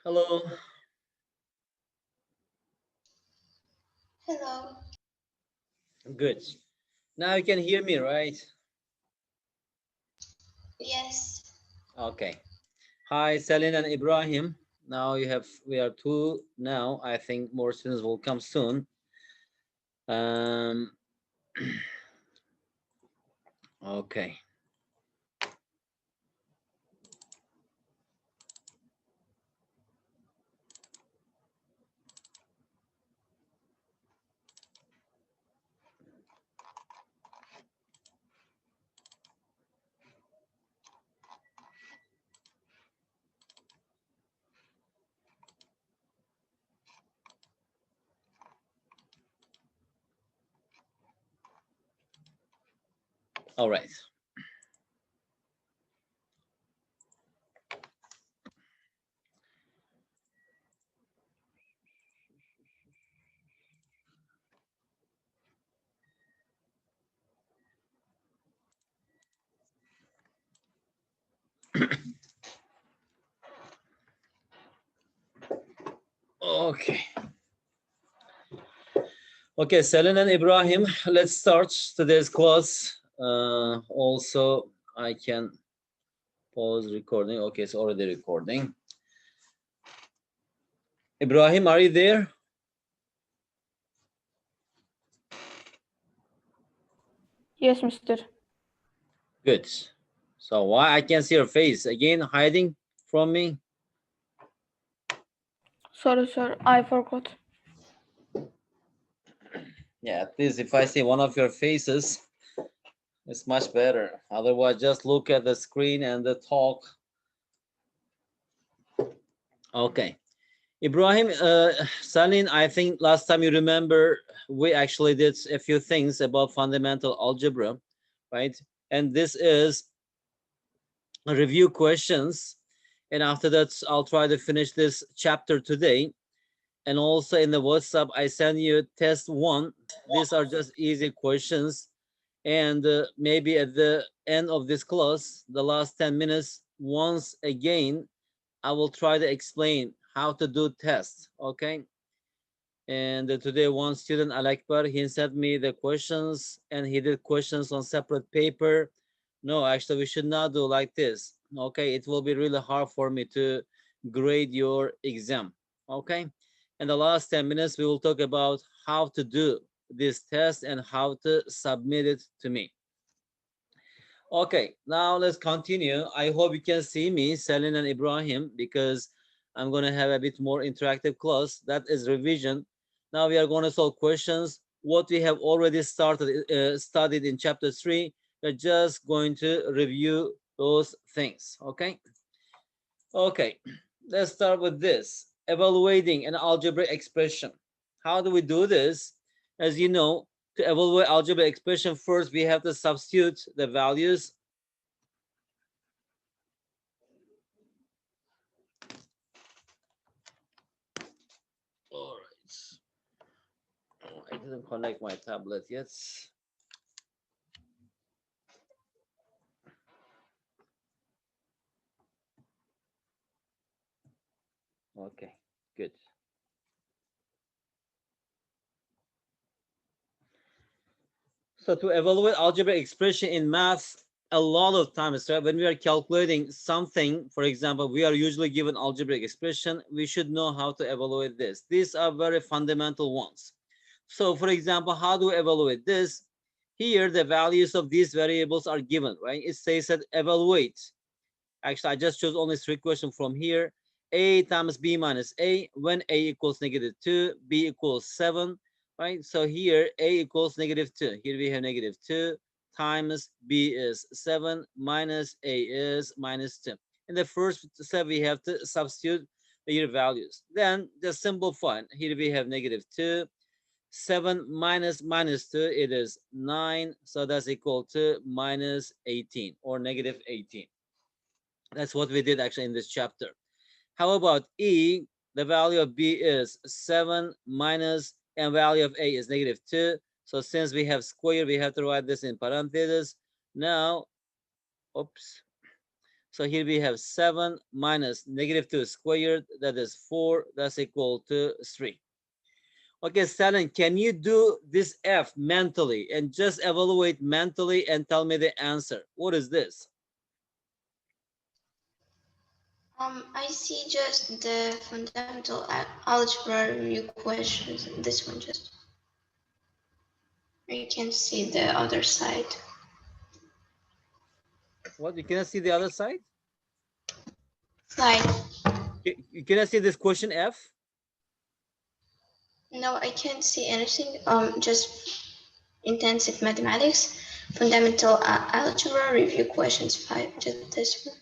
Hello. Hello. Good. Now you can hear me, right? Yes. Okay. Hi, Selin and Ibrahim. Now we are two now. I think more students will come soon. Um. Okay. All right. Okay. Okay, Selin and Ibrahim. Let's start today's class. Also, I can pause recording. Okay, it's already recording. Ibrahim, are you there? Yes, mister. Good. So why I can't see your face again? Hiding from me? Sorry, sir. I forgot. Yeah, at least if I see one of your faces, it's much better. Otherwise, just look at the screen and the talk. Okay. Ibrahim, Salin, I think last time you remember, we actually did a few things about fundamental algebra, right? And this is review questions. And after that, I'll try to finish this chapter today. And also in the WhatsApp, I send you test one. These are just easy questions. And maybe at the end of this class, the last 10 minutes, once again, I will try to explain how to do tests. Okay. And today, one student, Alakbar, he sent me the questions and he did questions on separate paper. No, actually, we should not do like this. Okay. It will be really hard for me to grade your exam. Okay. In the last 10 minutes, we will talk about how to do this test and how to submit it to me. Okay, now let's continue. I hope you can see me, Selin and Ibrahim, because I'm going to have a bit more interactive class. That is revision. Now we are going to solve questions. What we have already studied in chapter 3, we're just going to review those things. Okay? Okay, let's start with this. Evaluating an algebraic expression. How do we do this? As you know, to evaluate algebraic expression, first we have to substitute the values. All right. Oh, I didn't connect my tablet yet. Okay, good. So to evaluate algebraic expression in math, a lot of times, right, when we are calculating something, for example, we are usually given algebraic expression, we should know how to evaluate this. These are very fundamental ones. So for example, how do we evaluate this? Here, the values of these variables are given, right? It says that evaluate. Actually, I just chose only three questions from here. A times B minus A, when A equals -2, B equals 7, right? So here, A equals -2. Here we have -2 times B is 7 minus A is -2. In the first step, we have to substitute the values. Then just simplify. Here we have -2. 7 minus -2, it is 9. So that's equal to -18 or -18. That's what we did actually in this chapter. How about E? The value of B is 7 minus, and value of A is -2. So since we have square, we have to write this in parentheses. Now, oops. So here we have 7 minus -2 squared, that is 4, that's equal to 3. Okay, Stalin, can you do this F mentally and just evaluate mentally and tell me the answer? What is this? I see just the fundamental algebra review questions. This one just. I can see the other side. What? You cannot see the other side? Slide. You cannot see this question F? No, I can't see anything. Just intensive mathematics, fundamental algebra review questions 5. Just this one.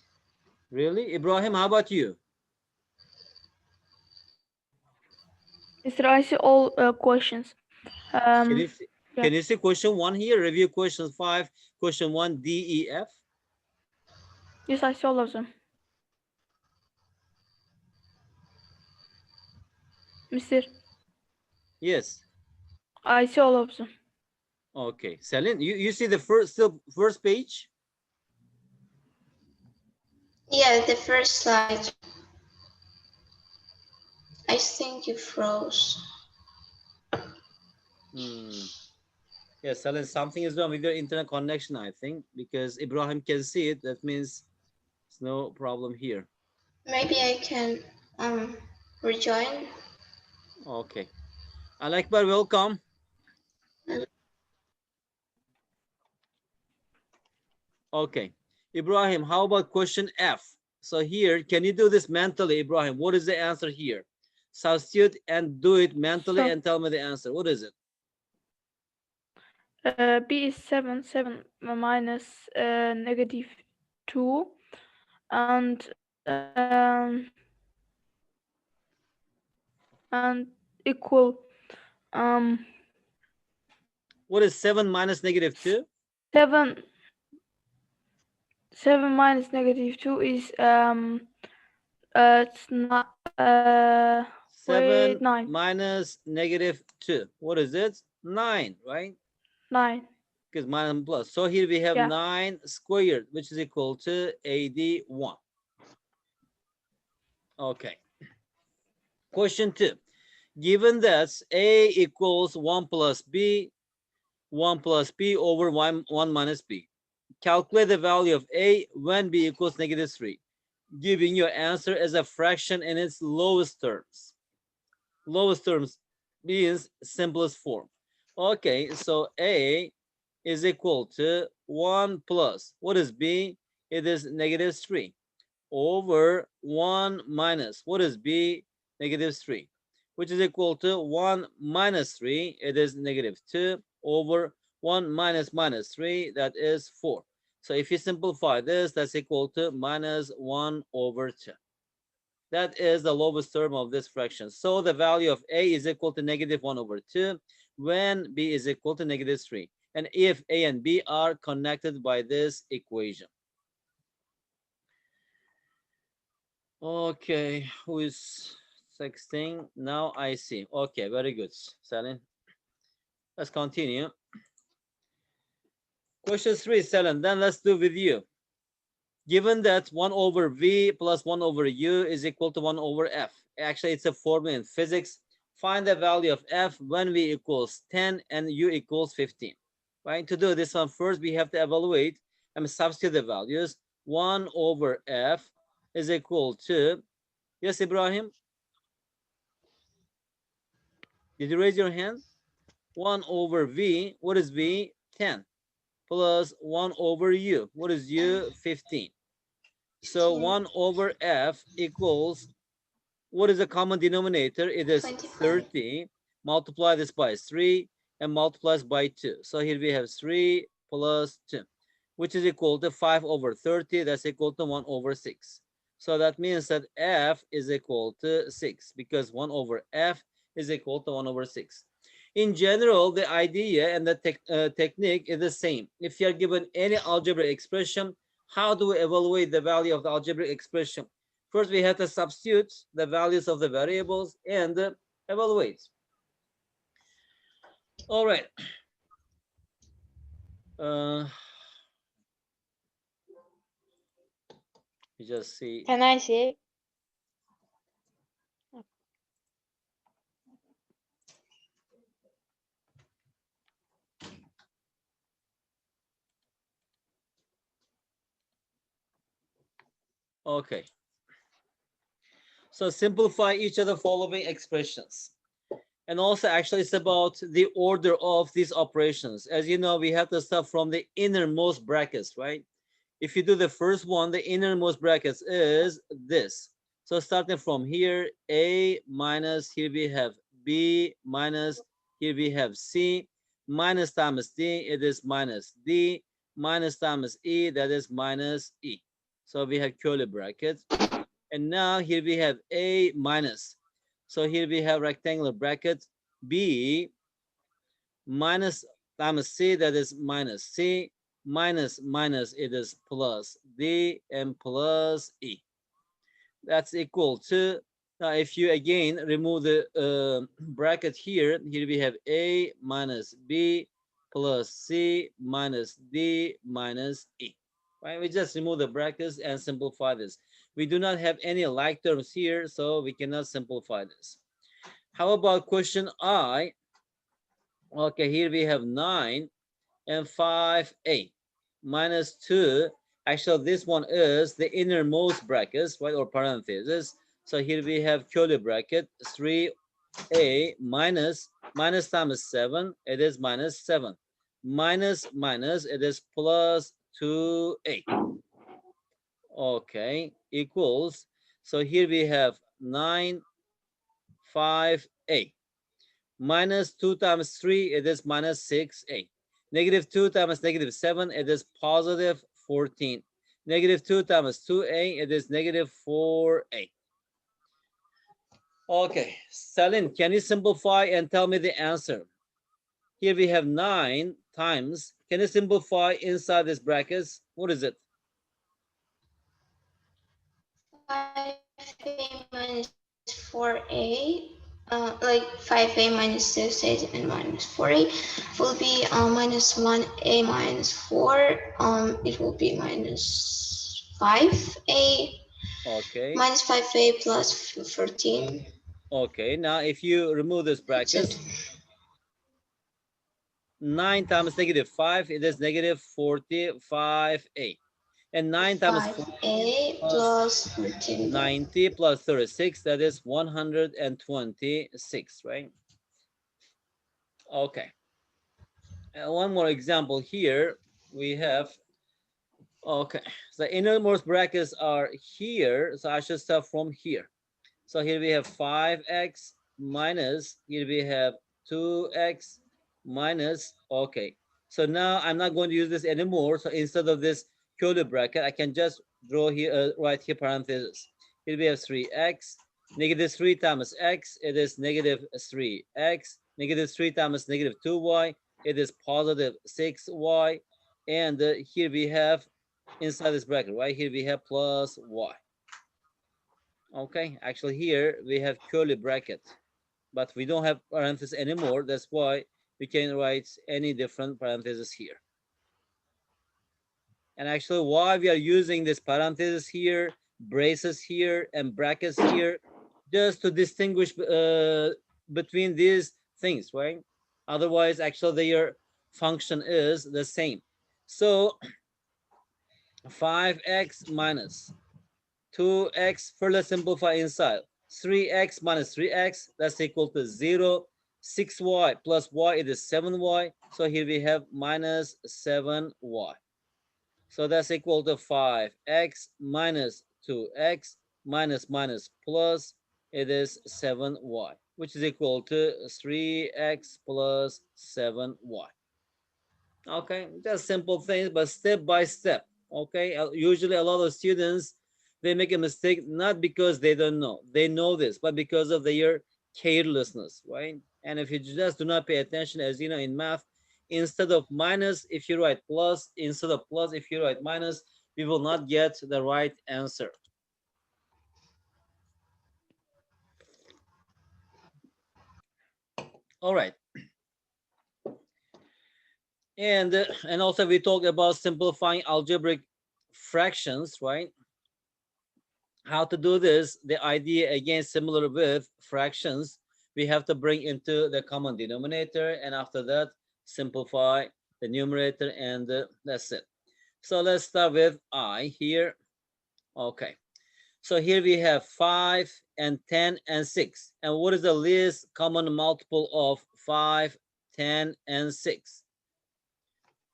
Really? Ibrahim, how about you? Mr. I see all questions. Can you see, Yeah. can you see question 1 here? Review questions 5, question 1, D, E, F. Yes, I see all of them. Mr. Yes. I see all of them. Okay. Selin, you see the first page? Yeah, the first slide. I think you froze. Yes, Selin, something is wrong with your internet connection, I think, because Ibrahim can see it. That means there's no problem here. Maybe I can rejoin. Okay. Alekbar, welcome. Okay. Ibrahim, how about question F? So here, can you do this mentally, Ibrahim? What is the answer here? Substitute and do it mentally So, and tell me the answer. What is it? B is 7 minus -2 and equal What is 7 minus -2? 7 minus -2 is it's not 7 9. minus -2. What is it? 9, right? 9. Because minus and plus. So here we have Yeah. 9 squared, which is equal to 81. Okay. Question 2. Given that A equals 1 plus B, 1 plus B over 1 minus B. Calculate the value of A when B equals -3, giving your answer as a fraction in its lowest terms. Lowest terms means simplest form. Okay, so A is equal to 1 plus, what is B? It is -3 over 1 minus, what is B? -3, which is equal to 1 minus 3, it is -2 over 1 minus -3, that is 4. So if you simplify this, that's equal to -1 over 2. That is the lowest term of this fraction. So the value of A is equal to -1 over 2 when B is equal to -3. And if A and B are connected by this equation. Okay, who is texting? Now I see. Okay, very good, Selin. Let's continue. Question 3, Selin. Then let's do with you. Given that 1 over V plus 1 over U is equal to 1 over F. Actually, it's a formula in physics. Find the value of F when V equals 10 and U equals 15. Right? To do this one, first we have to evaluate and substitute the values. 1 over F is equal to, yes, Ibrahim? Did you raise your hand? 1 over V, what is V? 10. Plus 1 over U, what is U? 15. So 1 over F equals, what is the common denominator? It is 25. 30. Multiply this by 3 and multiplies by 2. So here we have 3 plus 2, which is equal to 5 over 30. That's equal to 1 over 6. So that means that F is equal to 6 because 1 over F is equal to 1 over 6. In general, the idea and the technique is the same. If you are given any algebraic expression, how do we evaluate the value of the algebraic expression? First, we have to substitute the values of the variables and evaluate. All right. You just see. Can I see? Okay. So simplify each of the following expressions. And also, actually, it's about the order of these operations. As you know, we have to start from the innermost brackets, right? If you do the first one, the innermost brackets is this. So starting from here, A minus, here we have B minus, here we have C, minus times D, it is minus D, minus times E, that is minus E. So we have curly brackets. And now here we have A minus. So here we have rectangular bracket B minus times C, that is minus C, minus minus, it is plus D, and plus E. That's equal to, now if you again remove the bracket here, here we have A minus B plus C minus D minus E. Right? We just remove the brackets and simplify this. We do not have any like terms here, so we cannot simplify this. How about question I? Okay, here we have 9 and 5a minus 2. Actually, this one is the innermost brackets, right, or parentheses. So here we have curly bracket 3a minus times 7, it is minus 7. Minus minus, it is plus 2a. Okay, equals. So here we have 9, 5a. Minus 2 times 3, it is minus 6a. Negative 2 times negative 7, it is positive 14. Negative 2 times 2a, it is negative 4a. Okay, Celine, can you simplify and tell me the answer? Here we have 9 times. Can you simplify inside this brackets? What is it? 5a minus 4a, like 5a minus 6a and minus 4a will be minus 1a minus 4. It will be minus 5a Okay. minus 5a plus 14. Okay, now if you remove this That's it. brackets, 9 times negative 5, it is negative 45a. And 9 times 4 5a plus plus 14. 90 plus 36, that is 126, right? Okay. And one more example here. We have, okay, the innermost brackets are here. So I should start from here. So here we have 5x minus, here we have 2x minus, okay. So now I'm not going to use this anymore. So instead of this curly bracket, I can just draw here, right here parentheses. Here we have 3x, negative 3 times x, it is negative 3x, negative 3 times negative 2y, it is positive 6y. And here we have, inside this bracket, right here we have plus y. Okay, actually here we have curly bracket, but we don't have parentheses anymore. That's why we can write any different parentheses here. And actually why we are using this parentheses here, braces here, and brackets here, just to distinguish between these things, right? Otherwise, actually their function is the same. So 5x minus 2x, further simplify inside. 3x minus 3x, that's equal to 0. 6y plus y, it is 7y. So here we have minus 7y. So that's equal to 5x minus 2x minus minus plus, it is 7y, which is equal to 3x plus 7y. Okay, just simple things, but step by step. Okay, usually a lot of students, they make a mistake not because they don't know, they know this, but because of their carelessness, right? And if you just do not pay attention, as you know, in math, instead of minus, if you write plus, instead of plus, if you write minus, we will not get the right answer. All right. And also we talked about simplifying algebraic fractions, right? how to do this, the idea again similar with fractions. We have to bring into the common denominator, and after that simplify the numerator, and that's it. So let's start with I here. Okay, so here we have 5 and 10 and 6. And what is the least common multiple of 5, 10, and 6?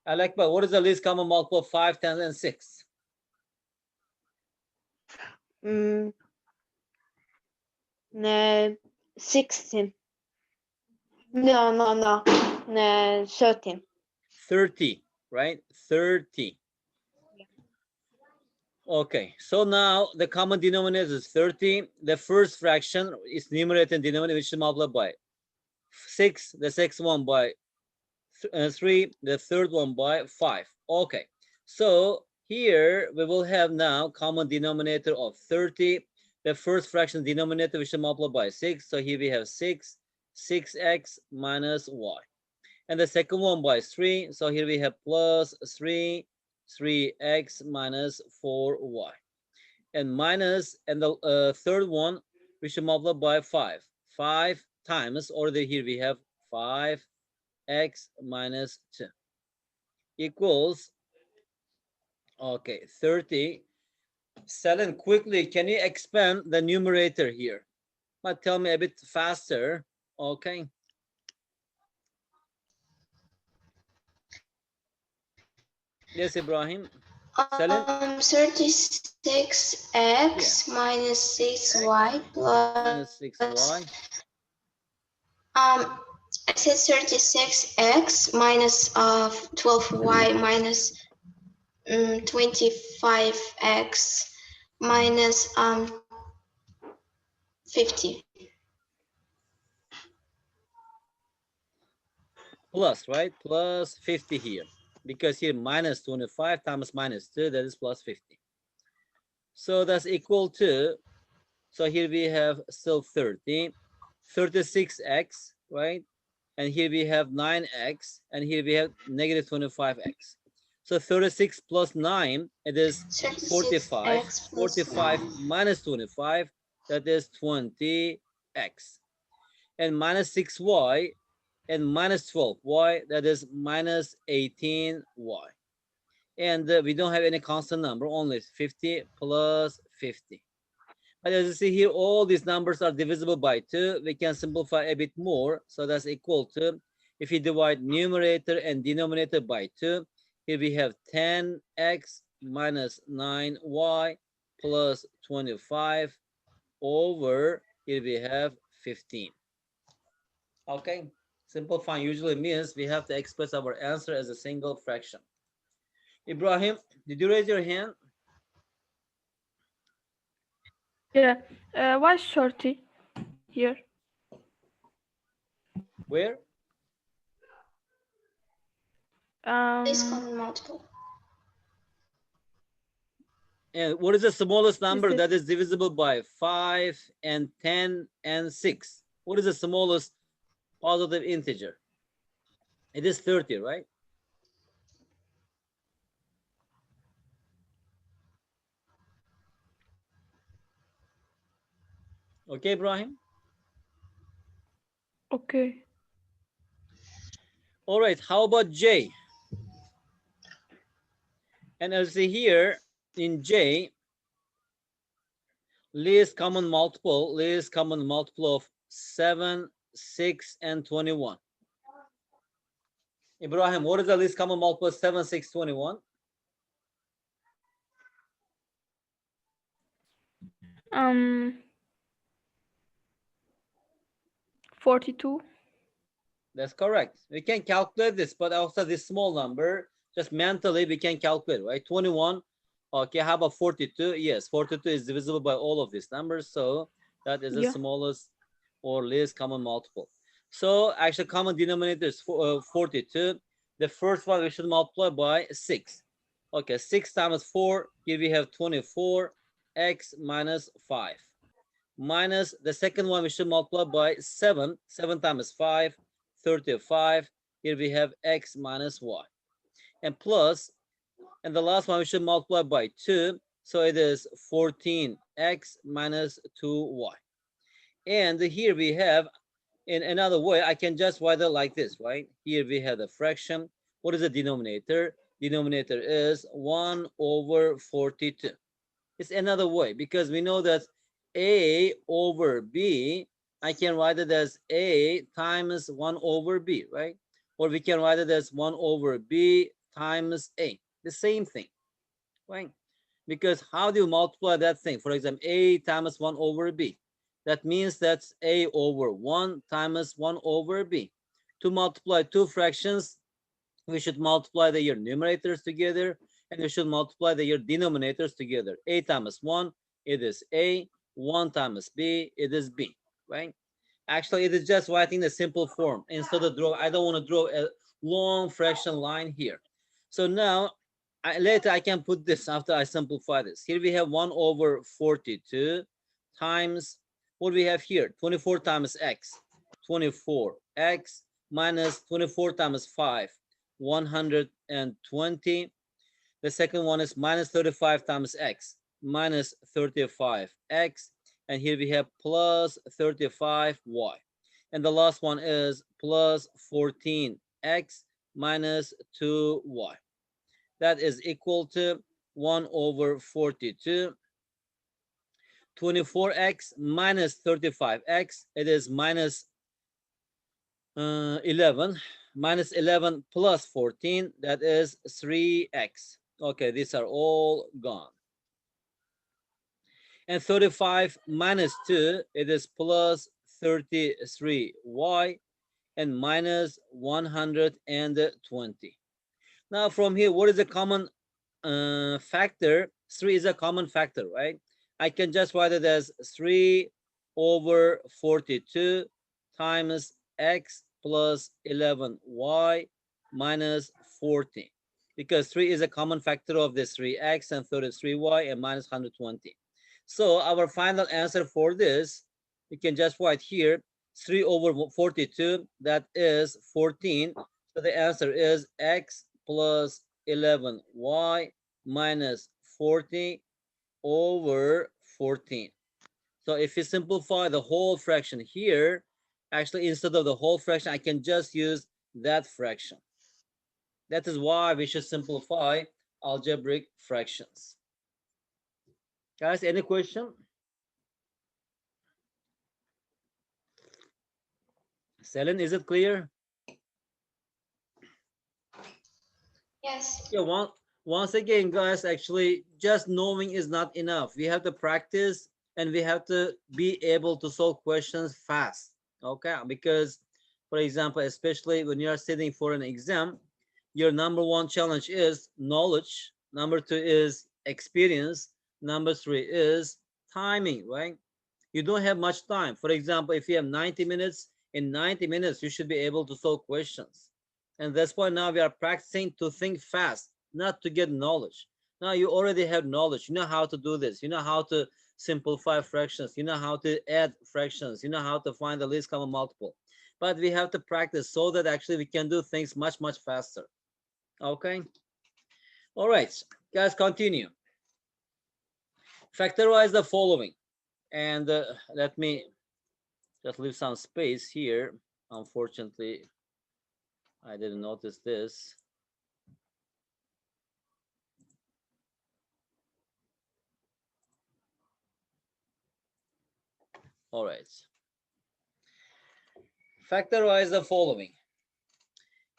Alekba, what is the least common multiple of 5, 10, and 6? 16. No. 13. 30, right? 30. Okay, so now the common denominator is 30. The first fraction is numerator and denominator, which is multiplied by 6. The second one by 3. The third one by 5. Okay, so here we will have now common denominator of 30. The first fraction denominator, which is multiplied by 6. So here we have 6x minus y. And the second one by 3. So here we have plus 3x minus 4y. And minus, and the third one, we should multiply by 5. 5 times, or here we have 5x minus 2 equals, okay, 30. Selen, quickly, can you expand the numerator here? But tell me a bit faster, okay? Yes, Ibrahim. Selen? 36x minus 6y plus Minus 6y. I said 36x minus 12y minus 25x minus 50. Plus, right? Plus 50 here. Because here minus 25 times minus 2, that is plus 50. So that's equal to, so here we have still 30, 36x, right? And here we have 9x, and here we have negative 25x. So 36 plus 9, it is 45. 45 minus 25, that is 20x. And minus 6y, and minus 12y, that is minus 18y. And we don't have any constant number, only 50 plus 50. But as you see here, all these numbers are divisible by 2. We can simplify a bit more. So that's equal to, if you divide numerator and denominator by 2, here we have 10x minus 9y plus 25 over, here we have 15. Okay, simplifying usually means we have to express our answer as a single fraction. Ibrahim, did you raise your hand? Yeah. Why 30 here? Where? Least common multiple. And what is the smallest number it- that is divisible by 5 and 10 and 6? What is the smallest positive integer? It is 30, right? Okay, Ibrahim? Okay. All right, how about J? And as you see here, in J, least common multiple of 7, 6, and 21. Ibrahim, what is the least common multiple of 7, 6, 21? 42. That's correct. We can calculate this, but also this small number, just mentally we can calculate, right? 21. Okay, how about 42? Yes, 42 is divisible by all of these numbers, so that is the smallest or least common multiple. So actually common denominator is 42. The first one we should multiply by 6. Okay, 6 times 4, here we have 24x minus 5. Minus the second one we should multiply by 7. 7 times 5, 35. Here we have x minus y. And plus, and the last one we should multiply by 2. So it is 14 x minus 2y. And here we have, in another way, I can just write it like this, right? Here we have the fraction. What is the denominator? Denominator is 1 over 42. It's another way because we know that a over b, I can write it as a times 1 over b, right? Or we can write it as 1 over b times a. The same thing, right? Because how do you multiply that thing? For example, a times 1 over b. That means that's a over 1 times 1 over b. To multiply two fractions, we should multiply their numerators together, and we should multiply their denominators together. A times 1, it is a. 1 times b, it is b, right? Actually, it is just writing the simple form. Instead of draw, I don't want to draw a long fraction line here. So now, later I can put this after I simplify this. Here we have 1 over 42 times, what do we have here? 24 times x. 24x minus 24 times 5. 120. The second one is minus 35 times x, minus 35x. And here we have plus 35y. And the last one is plus 14x minus 2y. That is equal to 1 over 42. 24x minus 35x, it is minus 11. Minus 11 plus 14, that is 3x. Okay, these are all gone. And 35 minus 2, it is plus 33y and minus 120. Now from here, what is the common factor? 3 is a common factor, right? I can just write it as 3 over 42 times x plus 11y minus 40, because 3 is a common factor of this 3x and 33y and minus 120. So our final answer for this, we can just write here 3 over 42, that is 14. So the answer is x plus 11y minus 40 over 14. So if you simplify the whole fraction here, actually instead of the whole fraction, I can just use that fraction. That is why we should simplify algebraic fractions. Guys, any question? Selin, is it clear? Yes. Yeah, once again, guys, actually just knowing is not enough. We have to practice and we have to be able to solve questions fast. Okay, because for example, especially when you are sitting for an exam, your number one challenge is knowledge, number two is experience, number three is timing, right? You don't have much time. For example, if you have 90 minutes, in 90 minutes you should be able to solve questions. And that's why now we are practicing to think fast, not to get knowledge. Now you already have knowledge. You know how to do this. You know how to simplify fractions. You know how to add fractions. You know how to find the least common multiple. But we have to practice so that actually we can do things much, much faster. Okay? All right, guys, continue. Factorize the following. And let me just leave some space here. Unfortunately, I didn't notice this. All right. Factorize the following.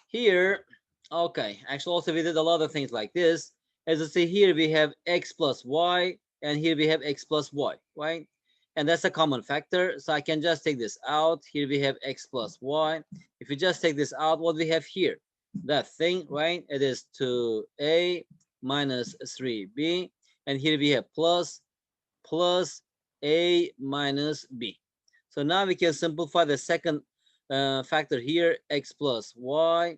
Here, okay, actually also we did a lot of things like this. As you see here, we have x plus y, and here we have x plus y, right? And that's a common factor, so I can just take this out. Here we have x plus y. If you just take this out, what we have here? That thing, right? It is 2a minus 3b. And here we have plus a minus b. So now we can simplify the second factor here, x plus y.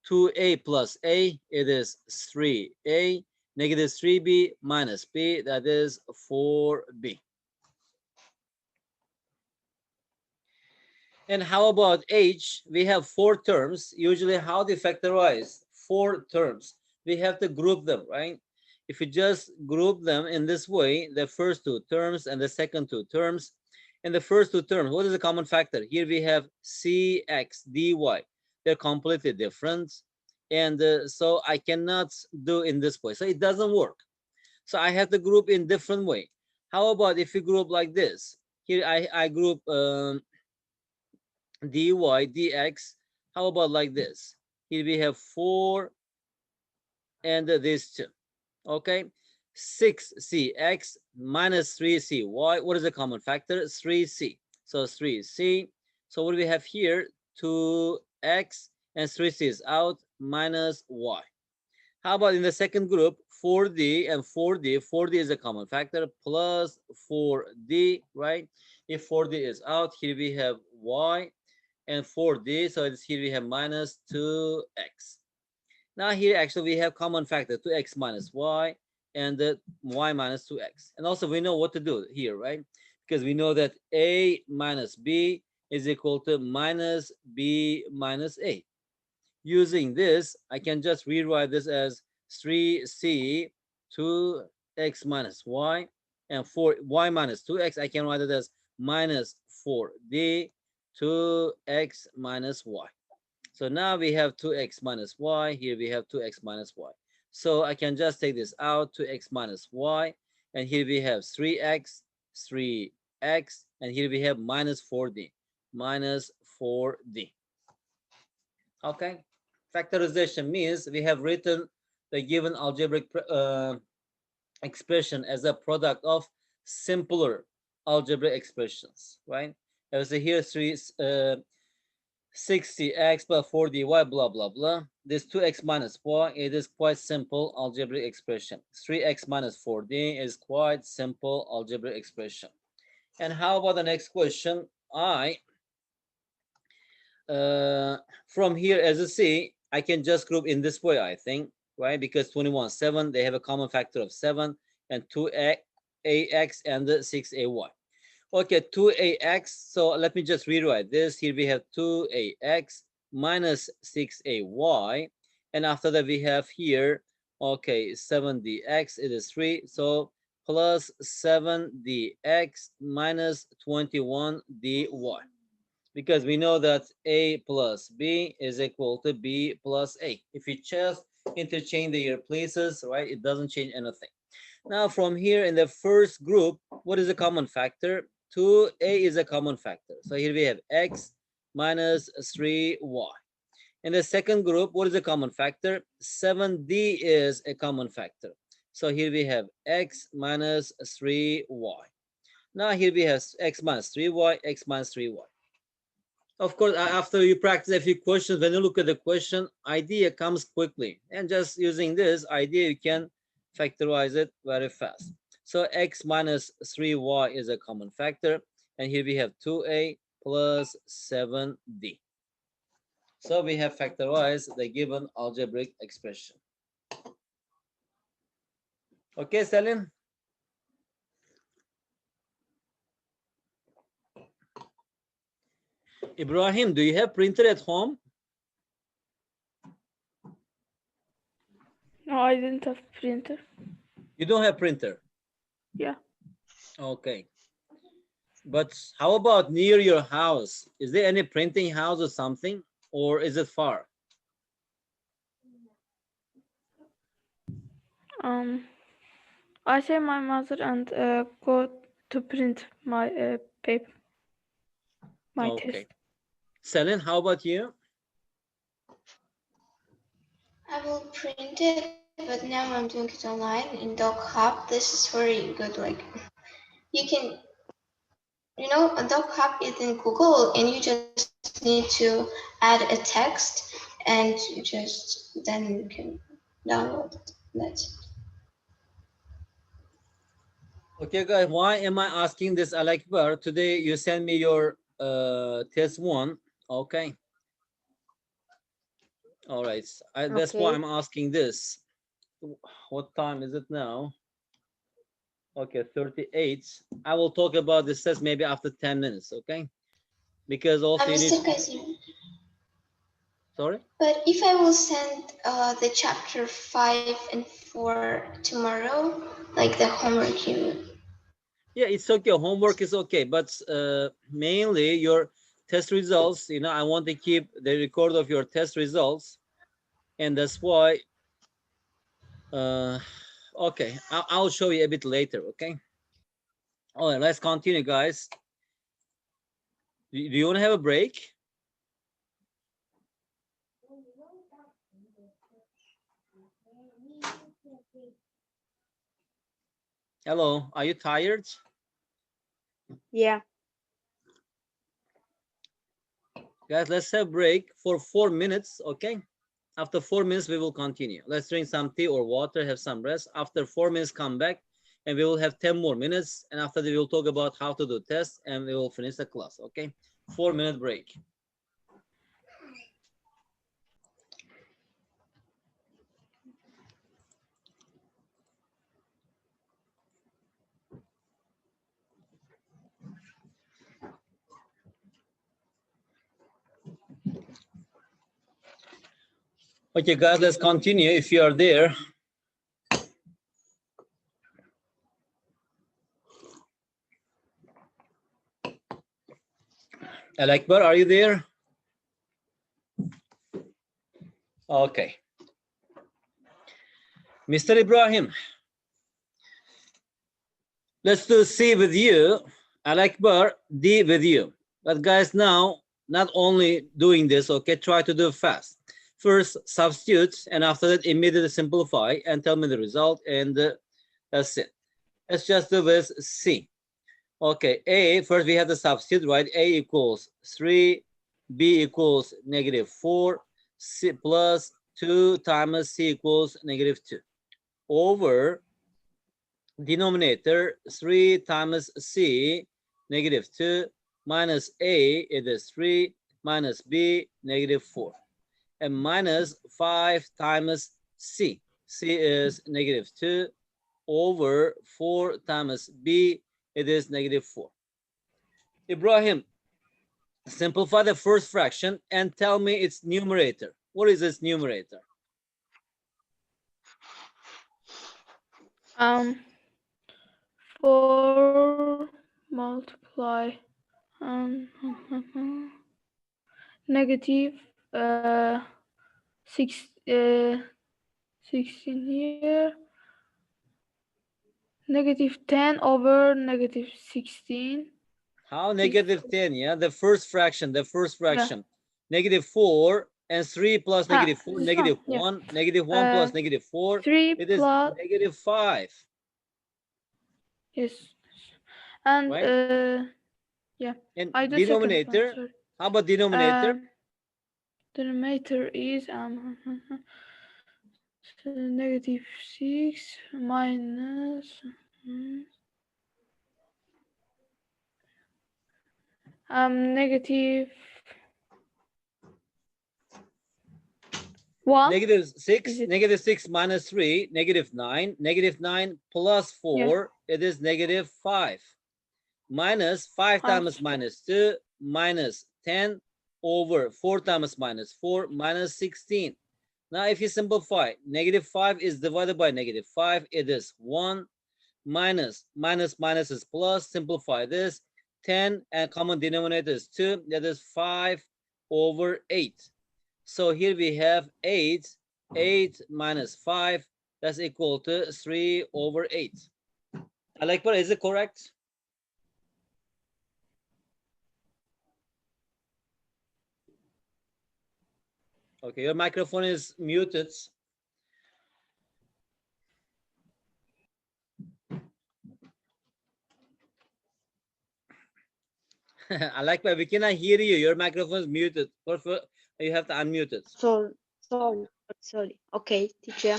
2a plus a, it is 3a. Negative 3b minus b, that is 4b. And how about h? We have 4 terms. Usually how do you factorize 4 terms? We have to group them, right? If you just group them in this way, the first two terms and the second two terms, and the first two terms, what is the common factor? Here we have cx dy. They're completely different. And so I cannot do in this way. So it doesn't work. So I have to group in different way. How about if you group like this? Here I group dy, dx. How about like this? Here we have 4 and this 2. Okay, 6cx minus 3cy. What is the common factor? 3c. So 3c. So what do we have here? 2x and 3c is out, minus y. How about in the second group? 4d and 4d. 4d is a common factor, plus 4d, right? If 4d is out, here we have y and 4d. So it's here we have minus 2x. Now here actually we have common factor, 2x minus y and the y minus 2x. And also we know what to do here, right? Because we know that a minus b is equal to minus b minus a. Using this, I can just rewrite this as 3c 2x minus y, and 4y minus 2x, I can write it as minus 4d 2x minus y. So now we have 2x minus y. Here we have 2x minus y. So I can just take this out, 2x minus y. And here we have 3x, 3x. And here we have minus 4d, minus 4d. Okay. Factorization means we have written the given algebraic expression as a product of simpler algebraic expressions, right? As here 60x plus 4dy, blah, blah, blah. This 2x minus 4, it is quite simple algebraic expression. 3x minus 4d is quite simple algebraic expression. And how about the next question? From here, as you see, I can just group in this way, I think, right? Because 21, 7, they have a common factor of 7, and 2ax and 6ay. Okay, 2ax. So let me just rewrite this. Here we have 2ax minus 6ay. And after that, we have here, okay, 7dx, it is 3. So plus 7dx minus 21dy. Because we know that a plus b is equal to b plus a. If you just interchange their places, right, it doesn't change anything. Now from here in the first group, what is a common factor? 2a is a common factor. So here we have x minus 3y. In the second group, what is a common factor? 7d is a common factor. So here we have x minus 3y. Now here we have x minus 3y, x minus 3y. Of course, after you practice a few questions, when you look at the question, idea comes quickly. And just using this idea, you can factorize it very fast. So x minus 3y is a common factor. And here we have 2a plus 7d. So we have factorized the given algebraic expression. Okay, Selim? Ibrahim, do you have printer at home? No, I didn't have printer. You don't have printer? Yeah. Okay. But how about near your house? Is there any printing house or something? Or is it far? I say my mother and go to print my paper, my Okay. test. Selin, how about you? I will print it, but now I'm doing it online in Doc Hub. This is very good. Like you can, a Doc Hub is in Google, and you just need to add a text, and then you can download it. That's it. Okay, guys, why am I asking this, Alekbar? Today you send me your test 1. Okay. All right. That's why I'm asking this. What time is it now? Okay, 38. I will talk about this test maybe after 10 minutes, okay? Because also you need... Mr. Kazim. Sorry? But if I will send the chapter 5 and 4 tomorrow, like the homework you. Yeah, it's okay. Homework is okay, but mainly your test results. You know, I want to keep the record of your test results, and that's why. Okay, I'll show you a bit later. Okay. All right, let's continue, guys. Do you want to have a break? Hello, are you tired? Yeah. Guys, let's have a break for 4 minutes, okay? After 4 minutes, we will continue. Let's drink some tea or water, have some rest. After 4 minutes, come back, and we will have 10 more minutes. And after that, we will talk about how to do tests, and we will finish the class, okay? 4 minute break. Okay, guys, let's continue if you are there. Al Akbar, are you there? Okay. Mr. Ibrahim, let's do C with you. Al Akbar, D with you. But guys, now, not only doing this, okay, try to do fast. First, substitute, and after that, immediately simplify and tell me the result, and that's it. Let's just do this C. Okay, A, first we have the substitute, right? A equals 3, B equals -4, C plus 2 times C equals -2. Over denominator, 3 times C, -2, minus A, it is 3, minus B, -4. And minus 5 times C. C is -2 over 4 times B, it is -4. Ibrahim, simplify the first fraction and tell me its numerator. What is its numerator? 4 multiply negative 6 16 here, negative 10 over negative 16. How -10? Yeah, the first fraction, Yeah. -4 and 3 plus -4, This one, yeah. -1, -1 plus -4, 3 it is plus, -5, yes, and right? yeah, And I do second one, denominator, sorry. how about denominator? Denominator is so negative 6 minus negative 1. -6, Is it? -6 minus 3, -9, -9 plus 4, Yeah. it is -5. Minus 5 times -2, minus 10 over 4 times -4, minus 16. Now, if you simplify, -5 is divided by -5, it is 1, minus is plus, simplify this, 10 and common denominator is 2, that is 5 over 8. So here we have 8 minus 5, that's equal to 3 over 8. Alekbar, is it correct? Okay, your microphone is muted. Alekbar, we cannot hear you. Your microphone is muted. You have to unmute it. Sorry. Okay, teacher.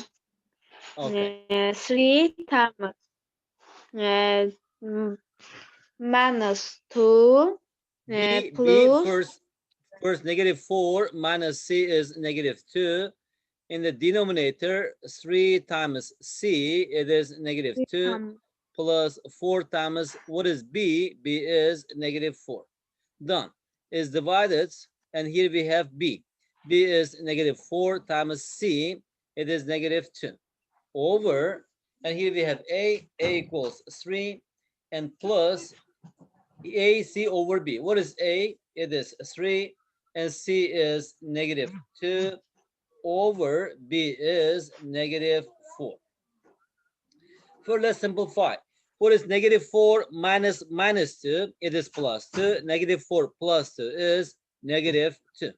Okay. 3 times minus 2 B plus first -4 minus C is -2. In the denominator, 3 times C, it is -2 plus 4 times, what is B? B is -4. Done. Is divided, and here we have B. B is -4 times C, it is -2 over, and here we have A equals 3 and plus AC over B. What is A? It is 3 and C is -2 over B is -4. So let's simplify. What is -4 minus -2? It is +2. -4 plus 2 is -2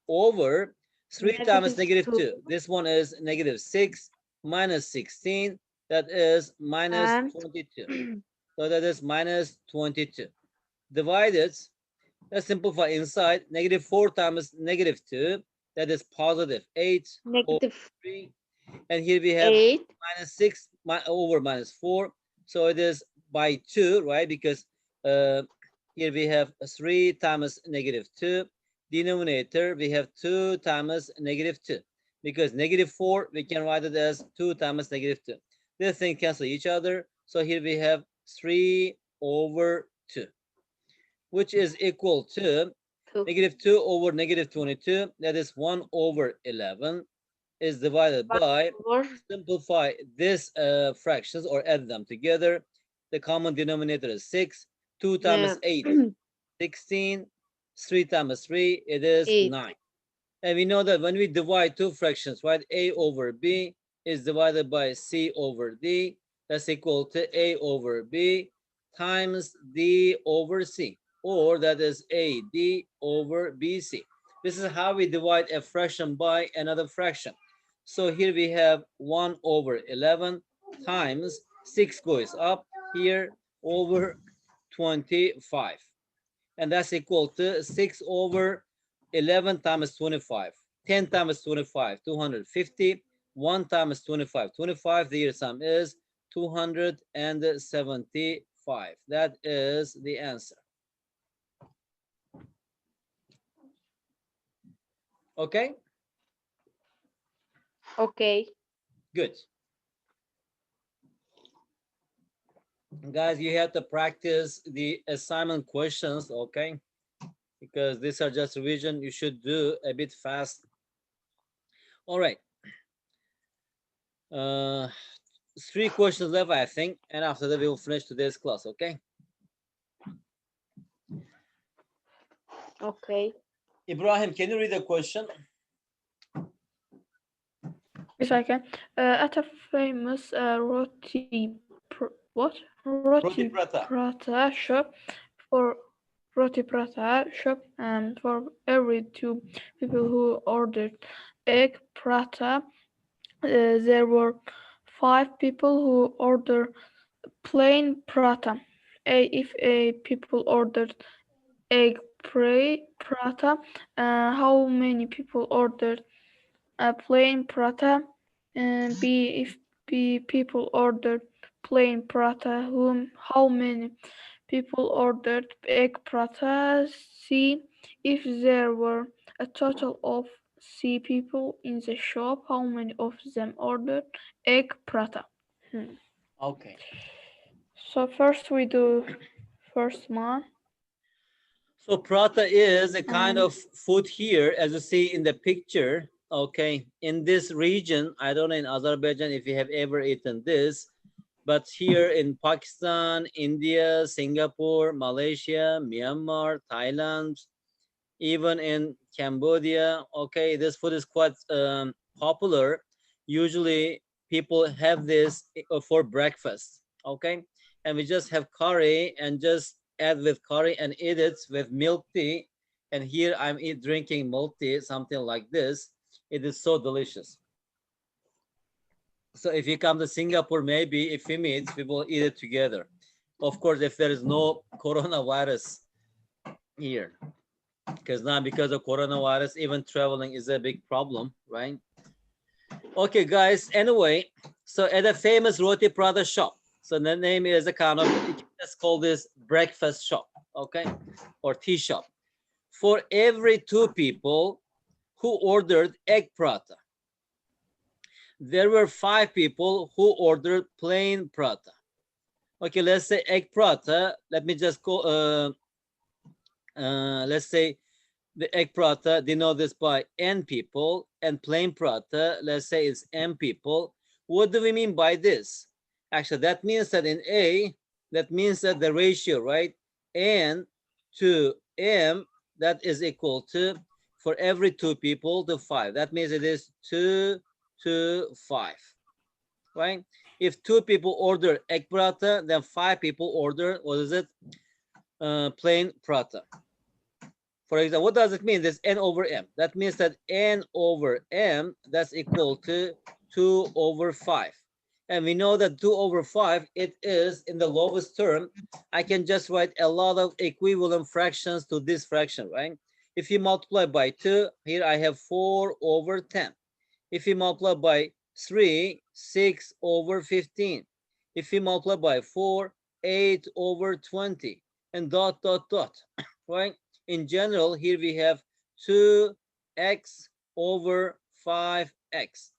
over 3 times -2. This one is -6 minus 16. That is minus And 22. So that is minus 22. Divided. Let's simplify inside. -4 times -2. That is positive 8 over negative 3. And here we have 8 -6 over -4. So it is by 2, right? Because here we have 3 times -2. Denominator, we have 2 times -2. Because -4, we can write it as 2 times -2. This thing cancel each other. So here we have 3 over 2, which is equal to 2 -2 over -22. That is 1 over 11 is divided by, over simplify this fractions or add them together. The common denominator is 6. 2 times 8, 16. 3 times 3, it is 8. 9. And we know that when we divide two fractions, right, A over B is divided by C over D. That's equal to A over B times D over C, or that is AD over BC. This is how we divide a fraction by another fraction. So here we have 1 over 11 times 6 goes up here over 25. And that's equal to 6 over 11 times 25. 10 times 25, 250. 1 times 25, 25. The year sum is 275. That is the answer. Okay, Okay. good. Guys, you have to practice the assignment questions, okay? Because these are just revision. You should do a bit fast. All right. 3 questions left, I think, and after that we will finish today's class, okay? Okay. Ibrahim, can you read the question? Yes, I can. At a famous Roti prata. prata shop for roti prata shop, for every 2 people who ordered egg prata, there were 5 people who ordered plain prata. If a people ordered egg prata, how many people ordered a plain prata? If people ordered plain prata, how many people ordered egg prata? C, if there were a total of C people in the shop, how many of them ordered egg prata? Okay. So first we do first one. So prata is a kind of food here, as you see in the picture. Okay, in this region, I don't know in Azerbaijan if you have ever eaten this, but here in Pakistan, India, Singapore, Malaysia, Myanmar, Thailand, even in Cambodia, okay, this food is quite popular. Usually people have this for breakfast, okay, and we just have curry and just add with curry and eat it with milk tea. And here I'm drinking milk tea, something like this. It is so delicious. So if you come to Singapore, maybe if we meet, we will eat it together. Of course, if there is no coronavirus here, because now because of coronavirus, even traveling is a big problem, right? Okay, guys. Anyway, so at a famous roti prata shop, so the name is a kind of, let's call this breakfast shop, okay, or tea shop. For every 2 people who ordered egg prata, there were 5 people who ordered plain prata. Okay, let's say egg prata. Let me just go. Let's say The egg prata denote this by n people, and plain prata, let's say it's m people. What do we mean by this? Actually, that means that in A, that means that the ratio, right? N to m, that is equal to, for every 2 people, to 5. That means it is 2 to 5, right? If 2 people order egg prata, then 5 people order, what is it? Plain prata. For example, what does it mean? This n over m. That means that n over m, that's equal to 2 over 5. And we know that 2 over 5, it is in the lowest term. I can just write a lot of equivalent fractions to this fraction, right? If you multiply by 2, here I have 4 over 10. If you multiply by 3, 6 over 15. If you multiply by 4, 8 over 20. And dot, dot, dot, right? In general, here we have 2x over 5x.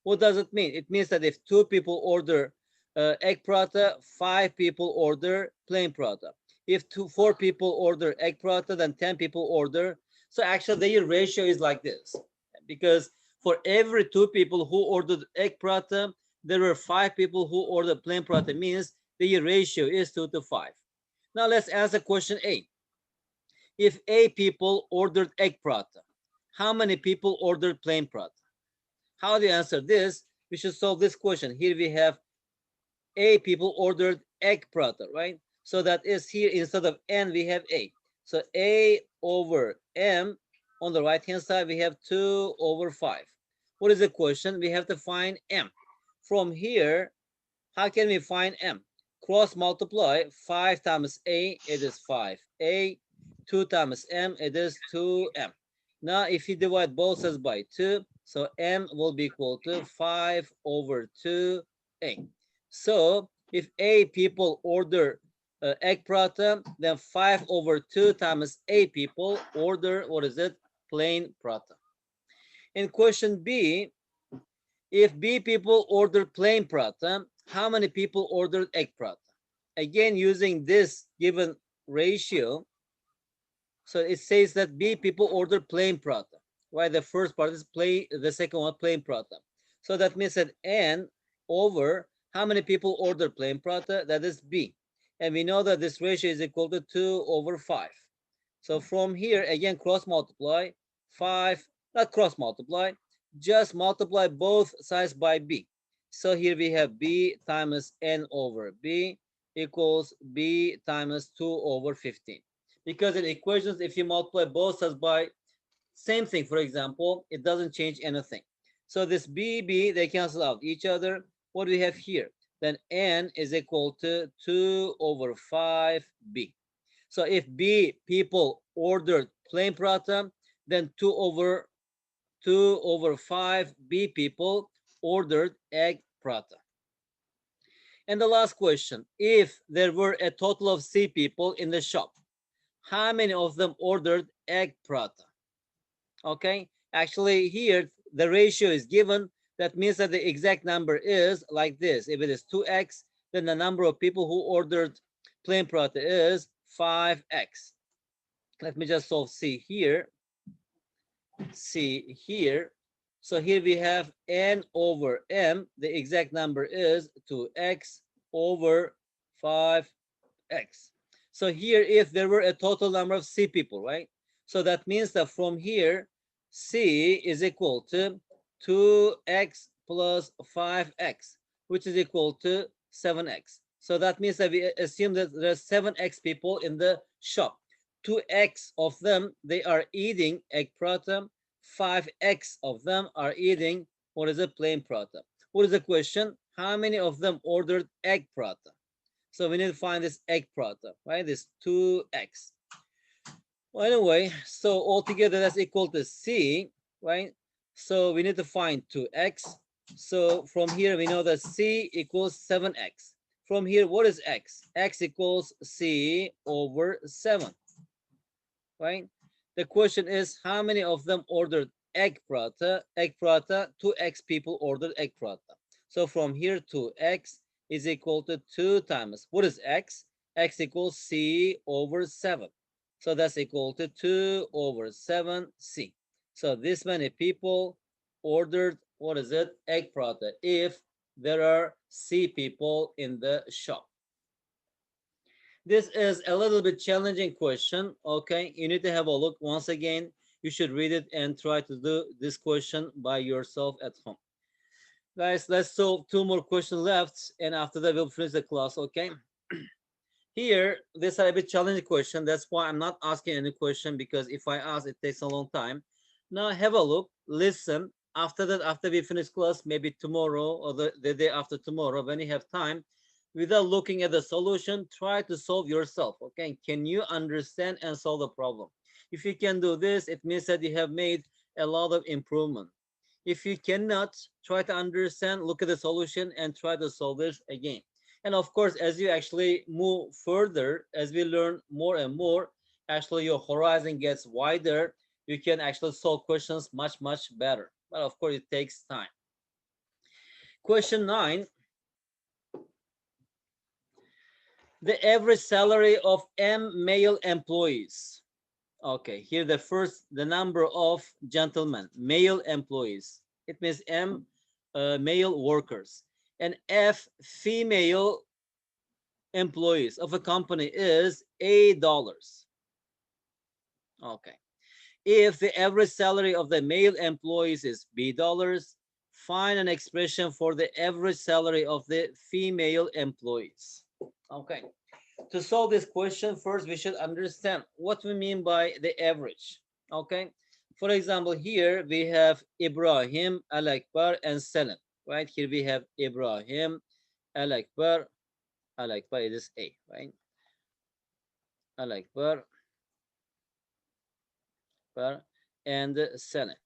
What does it mean? It means that if 2 people order egg prata, 5 people order plain prata. If 4 people order egg prata, then 10 people order. So actually the ratio is like this, because for every 2 people who ordered egg prata, there were 5 people who ordered plain prata, means the ratio is 2 to 5. Now let's answer question A. If A people ordered egg prata, how many people ordered plain prata? How do you answer this? We should solve this question. Here we have A people ordered egg prata, right? So that is here, instead of n, we have A. So A over m, on the right hand side, we have 2 over 5. What is the question? We have to find m. From here, how can we find m? Cross multiply 5 times A, it is 5A. 2 times m, it is 2m. Now, if you divide both sides by 2, so m will be equal to 5 over 2a. So, if A people order egg prata, then 5 over 2 times A people order, what is it? Plain prata. In question B, if B people ordered plain prata, how many people ordered egg prata? Again, using this given ratio, so it says that B people order plain prata. Right? The first part is plain, the second one plain prata. So that means that n over how many people order plain prata? That is B. And we know that this ratio is equal to 2 over 5. So from here, again, cross multiply 5, not cross multiply, just multiply both sides by B. So here we have B times n over B equals B times 2 over 15. Because in equations, if you multiply both sides by same thing, for example, it doesn't change anything. So this B, they cancel out each other. What do we have here? Then n is equal to 2 over 5b. So if B people ordered plain prata, then 2 over 5 B people ordered egg prata. And the last question, if there were a total of C people in the shop, how many of them ordered egg prata? Okay, actually here the ratio is given. That means that the exact number is like this. If it is 2x, then the number of people who ordered plain prata is 5x. Let me just solve C here. C here. So here we have n over m. The exact number is 2x over 5x. So here, if there were a total number of C people, right? So that means that from here, C is equal to 2x plus 5x, which is equal to 7x. So that means that we assume that there's 7x people in the shop. 2x of them, they are eating egg prata. 5x of them are eating, what is it, plain prata. What is the question? How many of them ordered egg prata? So we need to find this egg prata, right? This 2x. Well, anyway, so altogether that's equal to C, right? So we need to find 2x. So from here, we know that C equals 7x. From here, what is x? X equals C over 7, right? The question is, how many of them ordered egg prata? Egg prata, 2x people ordered egg prata. So from here, 2x is equal to 2 times, what is x? X equals C over 7. So that's equal to 2 over 7c. So this many people ordered, what is it? Egg paratha, if there are C people in the shop. This is a little bit challenging question. Okay, you need to have a look once again. You should read it and try to do this question by yourself at home. Guys, let's solve two more questions left, and after that we'll finish the class. Okay. Here, this is a bit challenging question. That's why I'm not asking any question, because if I ask, it takes a long time. Now have a look, listen. After that, after we finish class, maybe tomorrow or the day after tomorrow, when you have time, without looking at the solution, try to solve yourself. Okay, can you understand and solve the problem? If you can do this, it means that you have made a lot of improvement. If you cannot, try to understand, look at the solution, and try to solve this again. And of course, as you actually move further, as we learn more and more, actually your horizon gets wider. You can actually solve questions much, much better. But of course, it takes time. Question 9. The average salary of M male employees. Okay, here the number of gentlemen, male employees. It means M male workers. And F female employees of a company is $8. Okay. If the average salary of the male employees is $B, find an expression for the average salary of the female employees. Okay. To solve this question, first we should understand what we mean by the average. Okay. For example, here we have Ibrahim, Al Akbar, and Selim. Right here we have Ibrahim, Al Akbar, Al Akbar. It is A, right? Al Akbar, and Selim.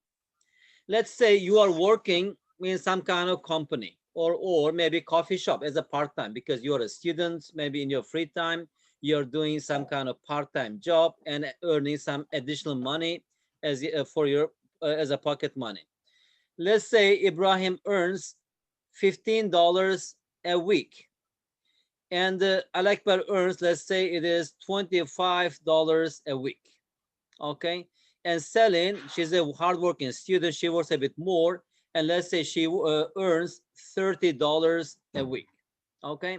Let's say you are working in some kind of company, or maybe coffee shop as a part-time, because you're a student. Maybe in your free time you're doing some kind of part-time job and earning some additional money as for your as a pocket money. Let's say Ibrahim earns $15 a week, and Al Akbar earns, let's say it is $25 a week. Okay, and Celine, she's a hardworking student. She works a bit more, and let's say she earns $30 a week. Okay.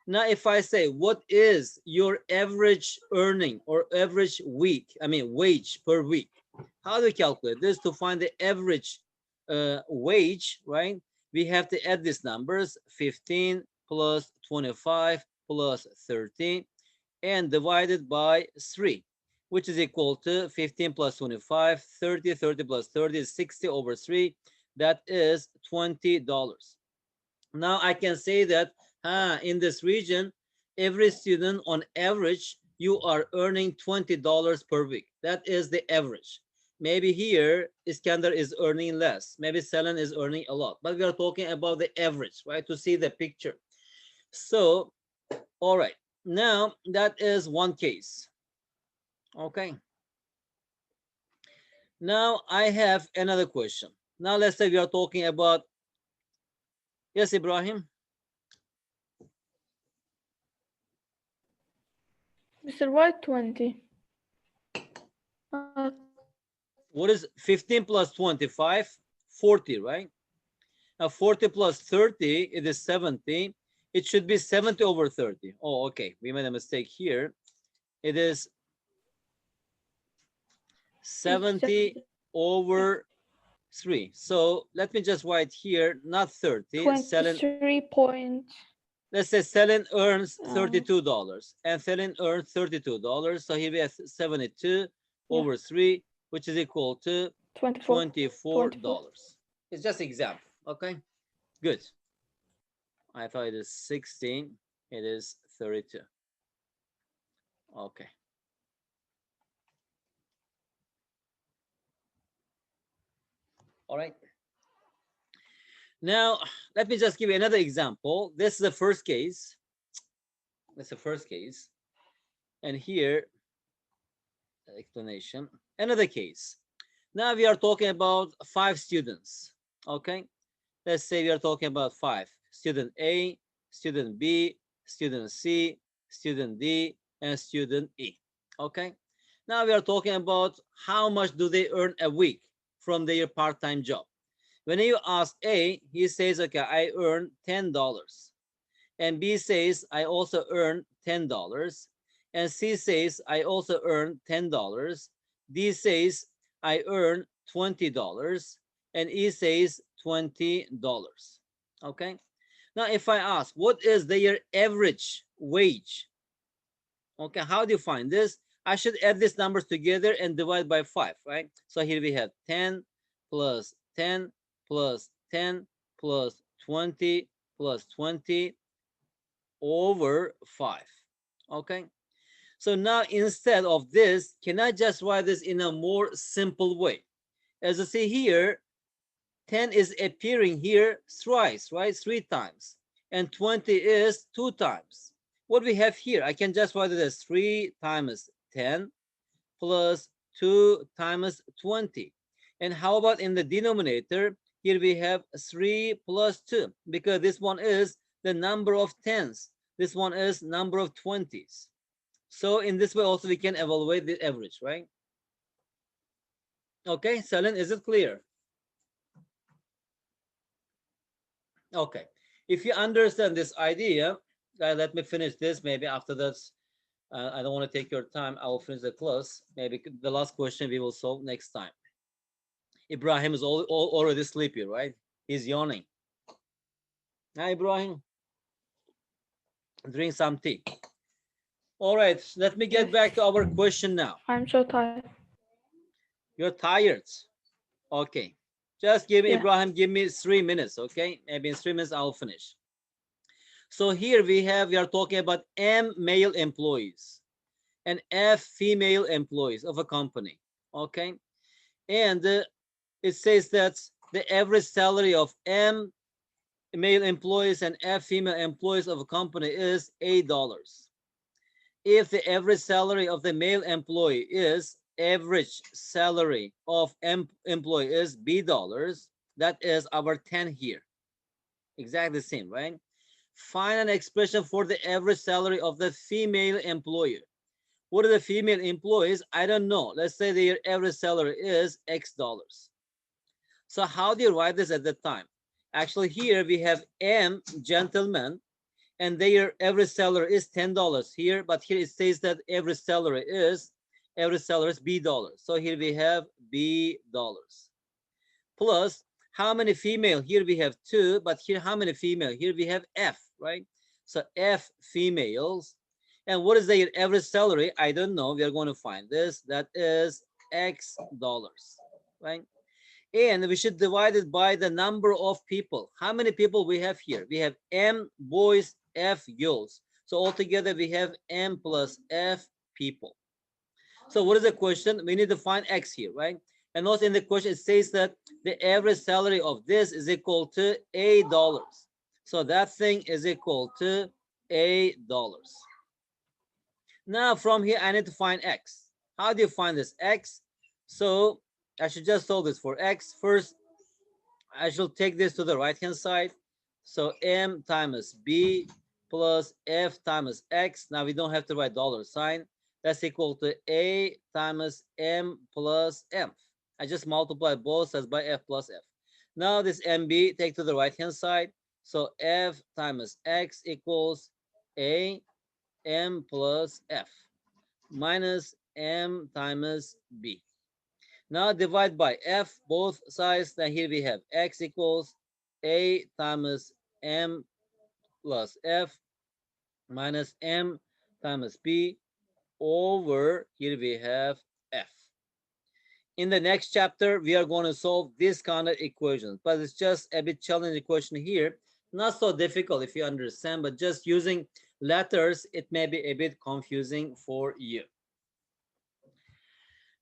Now, if I say, what is your average earning or average week? I mean, wage per week. How do we calculate this to find the average wage? Right. We have to add these numbers: 15 plus 25 plus 13, and divided by 3, which is equal to 15 plus 25, 30, 30 plus 30 is 60 over 3. That is $20. Now I can say that in this region, every student on average, you are earning $20 per week. That is the average. Maybe here, Iskandar is earning less. Maybe Selen is earning a lot. But we are talking about the average, right? To see the picture. So, all right. Now, that is one case. Okay. Now I have another question. Now let's say we are talking about, yes, Ibrahim. Mr. White 20. What is 15 plus 25? 40, right? Now 40 plus 30, it is 70. It should be 70 over 30. Oh, okay. We made a mistake here. It is 70 over 3. So let me just write here, not 30. 23 point. Let's say Selin earns $32 and Selin earns $32. So here we have 72 over 3, which is equal to $24. It's just example. Okay, good. I thought it is 16. It is 32. Okay. All right. Now, let me just give you another example. This is the first case. That's the first case. And here, explanation. Another case. Now we are talking about 5 students. Okay. Let's say we are talking about 5. Student A, student B, student C, student D, and student E. Okay. Now we are talking about how much do they earn a week from their part-time job. When you ask A, he says, okay, I earn $10. And B says, I also earn $10. And C says, I also earn $10. D says, I earn $20. And E says, $20. Okay. Now, if I ask, what is their average wage? Okay, how do you find this? I should add these numbers together and divide by 5, right? So here we have 10 plus 10 plus 10 plus 20 plus 20 over 5. Okay, so now instead of this, can I just write this in a more simple way? As you see here, 10 is appearing here thrice, right? 3 times. And 20 is 2 times. What we have here, I can just write it as 3 times 10 plus 2 times 20. And how about in the denominator? Here we have 3 plus 2, because this one is the number of tens. This one is number of 20s. So in this way also we can evaluate the average, right? Okay, Selin, is it clear? Okay, if you understand this idea, let me finish this. Maybe after that, I don't want to take your time. I will finish the class. Maybe the last question we will solve next time. Ibrahim is already sleepy, right? He's yawning. Hi, Ibrahim. Drink some tea. All right, let me get Yes. back to our question now. I'm so tired. You're tired. Okay. Just give me, Yeah. Ibrahim, give me 3 minutes, okay? Maybe in 3 minutes I'll finish. So here we are talking about M male employees and F female employees of a company, okay? And it says that the average salary of M male employees and F female employees of a company is $8. If the average salary of the male employee is average salary of employee is B dollars, that is our 10 here. Exactly the same, right? Find an expression for the average salary of the female employer. What are the female employees? I don't know. Let's say their average salary is X dollars. So how do you write this at the time? Actually, here we have M gentlemen, and their average salary is $10 here, but here it says that average salary is B dollars. So here we have B dollars. Plus, how many female? Here we have 2, but here how many female? Here we have F, right? So F females. And what is their average salary? I don't know. We are going to find this. That is X dollars, right? And we should divide it by the number of people. How many people we have here? We have M boys, F girls. So altogether we have M plus F people. So what is the question? We need to find X here, right? And also in the question, it says that the average salary of this is equal to $8. So that thing is equal to $8. Now from here, I need to find X. How do you find this X? So I should just solve this for X. First, I shall take this to the right hand side. So M times B plus F times X. Now we don't have to write dollar sign. That's equal to A times M plus M. I just multiply both sides by F plus F. Now this MB take to the right hand side. So F times X equals A M plus F minus M times B. Now divide by F both sides. Then here we have X equals A times M plus F minus M times B over, here we have F. In the next chapter, we are going to solve this kind of equations, but it's just a bit challenging question here. Not so difficult if you understand, but just using letters, it may be a bit confusing for you.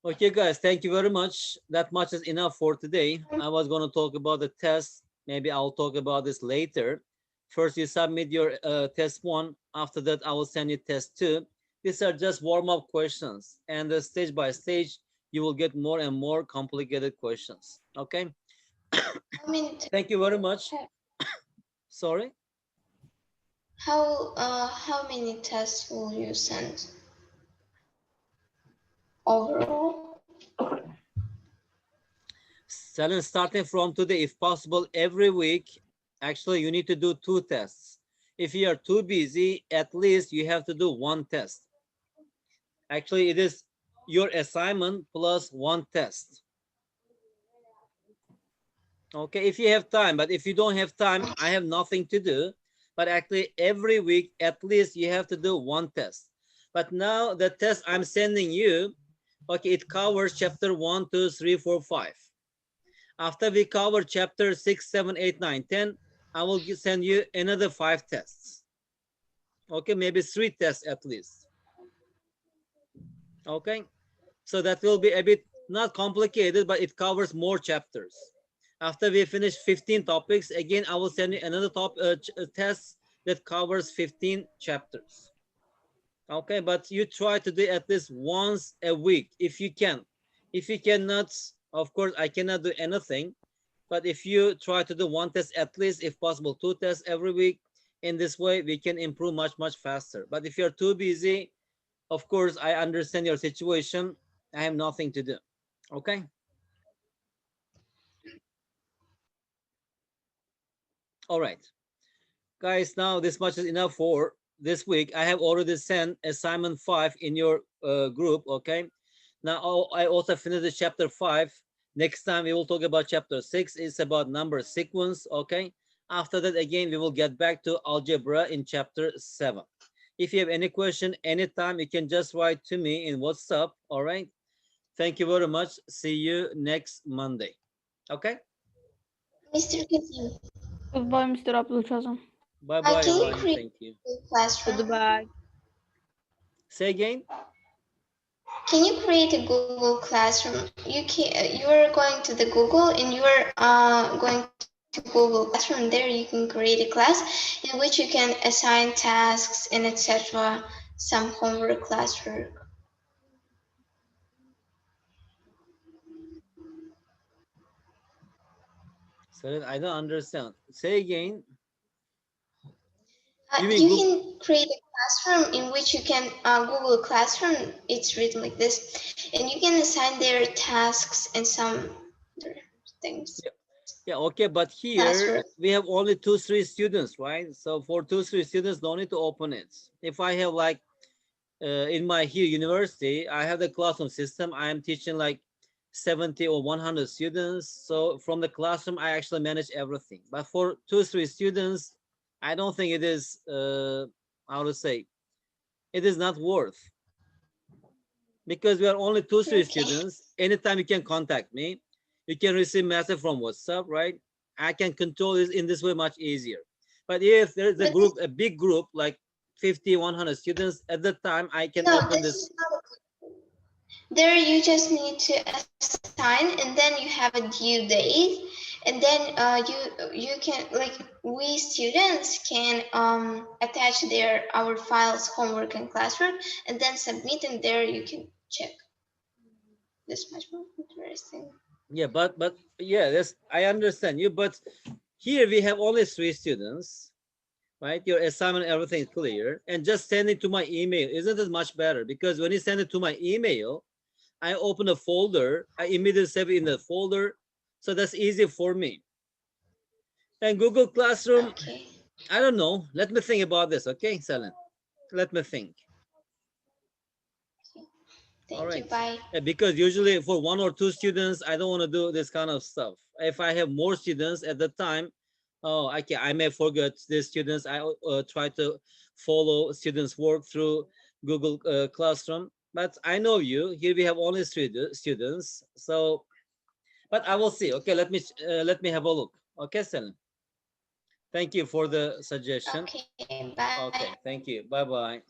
Okay, guys, thank you very much. That much is enough for today. I was going to talk about the test. Maybe I'll talk about this later. First, you submit your test 1. After that, I will send you test 2. These are just warm-up questions. And stage by stage, you will get more and more complicated questions. Okay? I mean, Thank you very much. Sorry? how many tests will you send? overall. Selin, starting from today, if possible, every week, actually, you need to do 2 tests. If you are too busy, at least you have to do 1 test. Actually, it is your assignment plus 1 test. Okay, if you have time, but if you don't have time, I have nothing to do. But actually, every week, at least you have to do 1 test. But now the test I'm sending you, okay, it covers chapter 1, 2, 3, 4, 5. After we cover chapter 6, 7, 8, 9, 10, I will send you another 5 tests. Okay, maybe 3 tests at least. Okay, so that will be a bit not complicated, but it covers more chapters. After we finish 15 topics, again, I will send you another test that covers 15 chapters. Okay, but you try to do at least once a week if you can. If you cannot, of course, I cannot do anything. But if you try to do 1 test at least, if possible, 2 tests every week, in this way, we can improve much, much faster. But if you're too busy, of course, I understand your situation. I have nothing to do. Okay? All right. Guys, now this much is enough for this week. I have already sent assignment 5 in your group. Okay? Now, I also finished the chapter 5. Next time, we will talk about chapter 6. It's about number sequence. Okay? After that, again, we will get back to algebra in chapter 7. If you have any question, anytime, you can just write to me in WhatsApp. All right? Thank you very much. See you next Monday. Okay? Mr. Kazim, Goodbye, Mr. Abdul Kazım. Bye bye, can you Ibrahim. create Thank you. a classroom? Goodbye. Say again. Can you create a Google Classroom? You are going to the Google and you are going to Google Classroom. There you can create a class in which you can assign tasks and etc. Some homework classwork. So I don't understand. Say again. You mean You Google? can create a classroom in which you can Google Classroom. It's written like this, and you can assign their tasks and some other things. Yeah, okay, but here Classwork. we have only 2, 3 students, right? So for 2, 3 students, no need to open it. If I have like in my here university, I have the classroom system. I am teaching like 70 or 100 students. So from the classroom, I actually manage everything. But for 2, 3 students, I don't think it is, how to say, it is not worth, because we are only 2, 3 Okay. students. Anytime you can contact me, you can receive message from WhatsApp, right? I can control this in this way much easier. But if there is a But group, a big group, like 50, 100 students, at that time, I can no, open this this. is not. There you just need to assign, and then you have a due date, and then you can, like, we students can attach our files, homework and classwork, and then submit, and there you can check. This much more interesting. Yeah, but yeah, that's, I understand you. But here we have only 3 students, right? Your assignment, everything is clear, and just send it to my email. Isn't it much better? Because when you send it to my email, I open a folder, I immediately save it in the folder. So that's easy for me. And Google Classroom, Okay. I don't know. Let me think about this, okay, Selen? Let me think. All Thank you. right. Bye. Because usually for 1 or 2 students, I don't want to do this kind of stuff. If I have more students at the time, oh, I may forget the students. I try to follow students' work through Google Classroom. But I know you. Here we have only 3 students. So, but I will see. Okay, let me have a look. Okay, Selen. Thank you for the suggestion. Okay. Bye. Okay, thank you. Bye bye.